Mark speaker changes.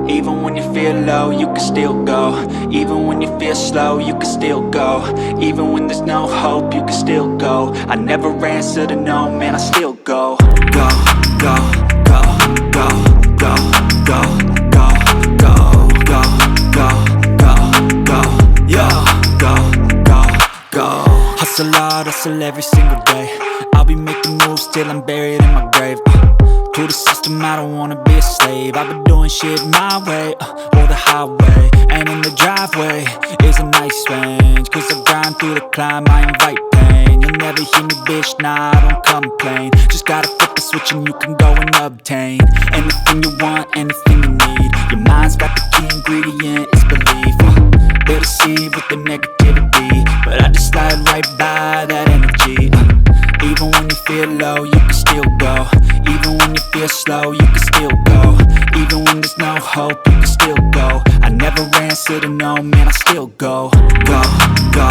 Speaker 1: Even when you feel low, you can still go. Even when you feel slow, you can still go. Even when there's no hope, you can still go. I never answer to no, man, I still go. Go, go, go, go, go, go, go, go, go, go, go, go, yo, go, go, go. Hustle hard, hustle every single day. I'll be making moves till I'm buried in my grave. To the system, I don't wanna be a slave. I've been doing shit my way, or the highway. And in the driveway is a nice range, cause I grind through the climb, I invite pain. You'll never hear me, bitch, nah, I don't complain. Just gotta flip the switch and you can go and obtain anything you want, anything you need. Your mind's got the key ingredient, it's belief. They deceive with the negativity, but I just slide right by that energy. Even when you feel low, you can still go. Even when you feel slow, you can still go. Even when there's no hope, you can still go. I never answer to no, man, I still go. Go, go,